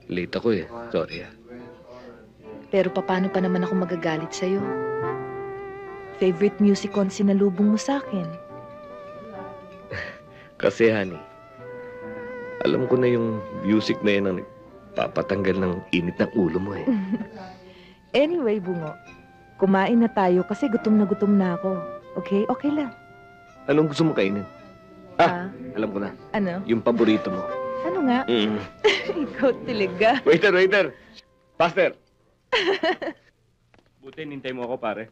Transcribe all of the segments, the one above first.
Late ako eh. Sorry ah. Pero paano pa naman ako magagalit sa'yo? Favorite music on sinalubong mo sa akin. Kasi, honey, alam ko na yung music na yan ang nagpapatanggal ng init ng ulo mo eh. Anyway, Bungo, kumain na tayo kasi gutom na ako. Okay? Okay lang. Anong gusto mo kainin? Alam ko na. Ano? Yung paborito mo. Ano nga? Ikaw talaga. Waiter, waiter! Pastor! Buti, nintay mo ako, pare.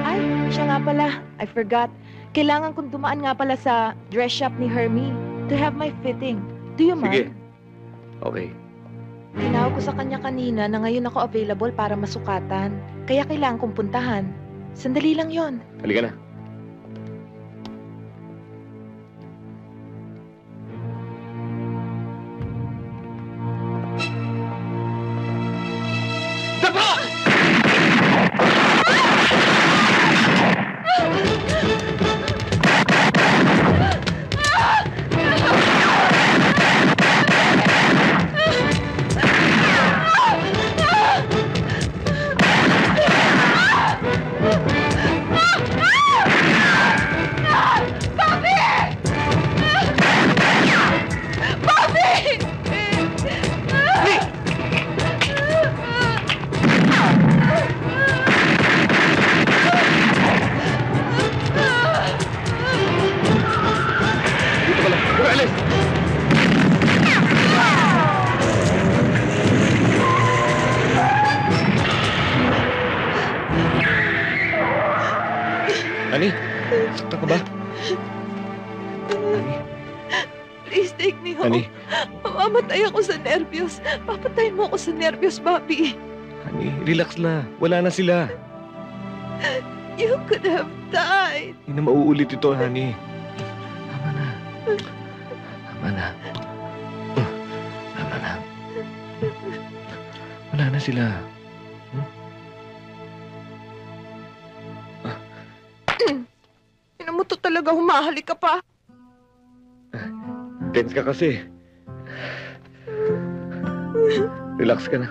Ay, siya nga pala. I forgot. Kailangan kong dumaan nga pala sa dress shop ni Hermie to have my fitting. Do you mind? Sige. Okay. Tinawag ko sa kanya kanina na ngayon ako available para masukatan. Kaya kailangan kong puntahan. Sandali lang yon. Halika na. Honey, sakta ka ba? Honey? Please take me home. Honey? Mamamatay ako sa nervyos. Papatay mo ako sa nervyos, Bobby. Honey, relax na. Wala na sila. You could have died. Hindi na mauulit ito, honey. Tama na. Tama na. Tama na. Wala na sila. Ina mo to talaga, humahalik ka pa. Tense ka kasi. Relax ka na.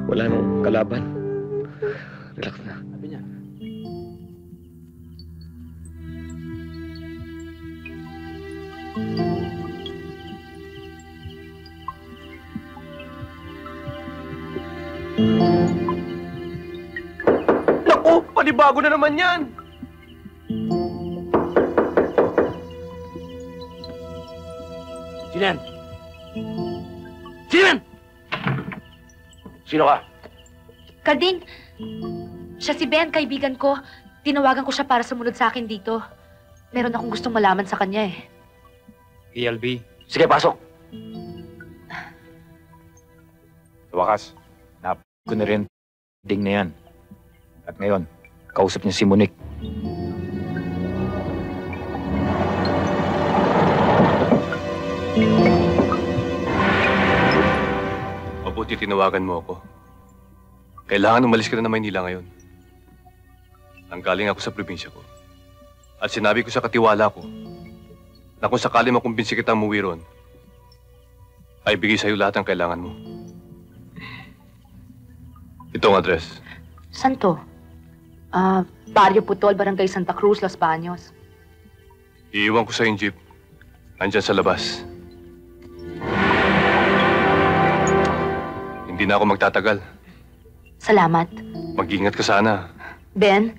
Wala nang kalaban. Relax na. Sabi niya. Naku! Panibago na naman yan! Sino yan? Sino yan? Sino ka? Carding, siya si Ben, kaibigan ko. Tinawagan ko siya para sumunod sa akin dito. Meron akong gustong malaman sa kanya eh. ELB. Sige, pasok. Sa wakas, ko na rin ding na yan. At ngayon, kausap niya si Monique. Mabuti tinawagan mo ako. Kailangan umalis ka na ng Maynila ngayon. Nanggaling ako sa probinsya ko. At sinabi ko sa katiwala ko na kung sakali makumbinsi kitang umuwi ron, ay bigay sa'yo lahat ng kailangan mo. Ito ang address. Saan to? Barrio Putol, Barangay Santa Cruz, Los Baños. Iiwan ko sa yung jeep. Andyan sa labas. Hindi na ako magtatagal. Salamat. Mag-ingat ka sana. Ben,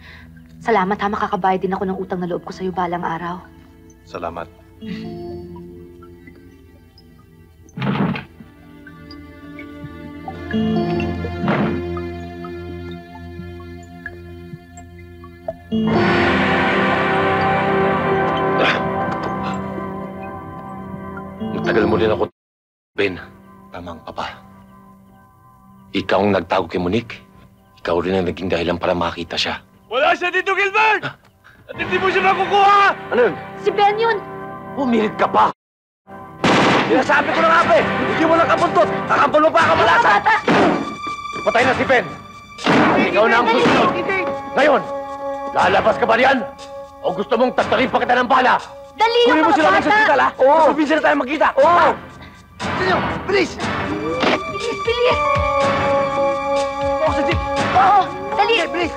salamat ha, makakabayad din ako ng utang na loob ko sa'yo balang araw. Salamat. Matagal mo rin ako, Ben. Tamang papa. Ikaw ang nagtago kay Monique. Ikaw rin ang naging dahilan para makita siya. Wala siya dito, Gilbert! At hindi mo siya makukuha! Ano yun? Si Ben yun! Pumilit ka pa! Sinasabi ko na nga ba eh! Hindi mo lang kabuntot! Kakampal mo pa kamalasan! Patay na si Ben! Ikaw na ang susunod! Ngayon, lalabas ka ba riyan? O gusto mong tagtarin pa kita ng bala? Dali yung Kunin mo mga sila sa bata! ospital, ha? Oo! Sa probinsya na tayo magkita! Oo! Sino? Bilis! Bilis, bilis! Ako sa jeep! Oo, dali! Okay, bilis!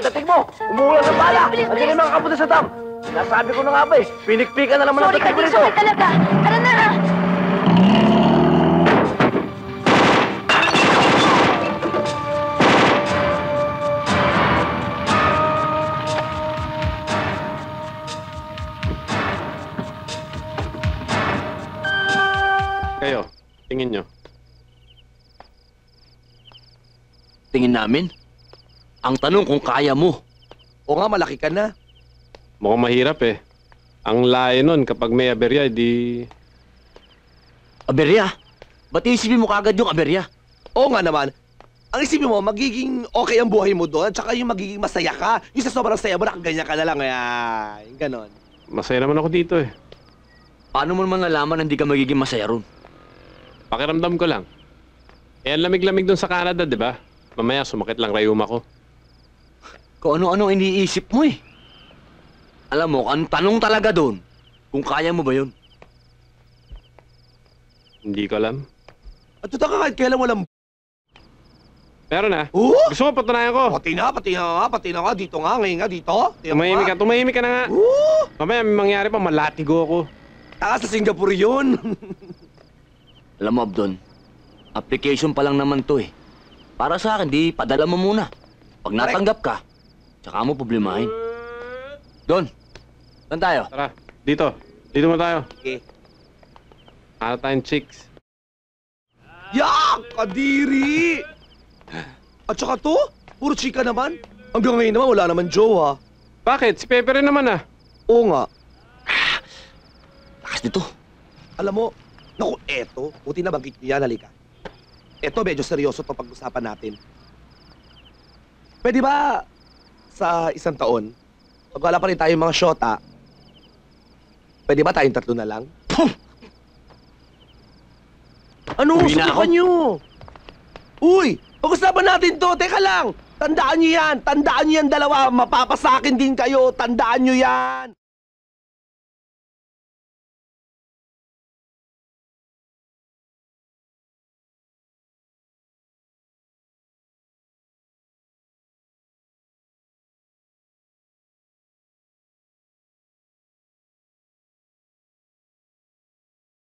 Dating mo! Umuulan ng bala! Bilis, bilis, Andiyan yung mga kapunta sa dam! Sinasabi ko na nga ba eh, pinikpikan na naman ang Sorry, dating ko Bading, rito! sorry talaga! Tara na! Kayo, tingin nyo. Tingin namin. Ang tanong kung kaya mo. O nga, malaki ka na. Mukhang mahirap eh. Ang layo nun kapag may aberya, di... Aberya? Ba't isipin mo kagad yung aberya? Oo nga naman. Ang isipin mo, magiging okay ang buhay mo doon, tsaka yung magiging masaya ka. Yung sa sobrang saya mo, nakaganyan ka na lang. Yung ganon. Masaya naman ako dito eh. Paano mo naman nalaman na hindi ka magiging masaya ron? Pakiramdam ko lang. Eh, ang lamig-lamig dun sa Canada, di ba? Mamaya sumakit lang rayuma ko. Kung ano-ano iniisip mo eh. Alam mo, ang tanong talaga doon, kung kaya mo ba yun? Hindi ko alam. At ito ka kahit kailan walang... Pero na. Oo? Gusto mo patunayan ko? Pati na nga. Dito nga, ngayon nga, dito. Tumahimik ka na nga. Oo! Mamaya may mangyari pa, malatigo ako. Taka sa Singapore yun. Alam mo, Abdon, application pa lang naman to eh. Para sa akin, di padala mo muna. Pag natanggap ka, tsaka mo problemahin. Don, saan tayo? Tara, dito. Dito mo tayo. Okay. Hanap tayong chicks. Yak! Kadiri! At saka to, puro chika naman. Hanggang ngayon naman, wala naman jowa. Bakit? Si Pepe rin naman ah. Oo nga. Lakas nito. Alam mo, naku, eto, buti na banggit niya, halika. Eto, medyo seryoso to pag-usapan natin. Pwede ba sa isang taon, pag wala pa rin tayong mga syota, pwede ba tayong tatlo na lang? Ano? Uwi na ako. Subukan nyo! Uy! Pag-usapan natin to! Teka lang! Tandaan nyo yan! Tandaan nyo yan dalawa! Mapapasakin din kayo! Tandaan nyo yan!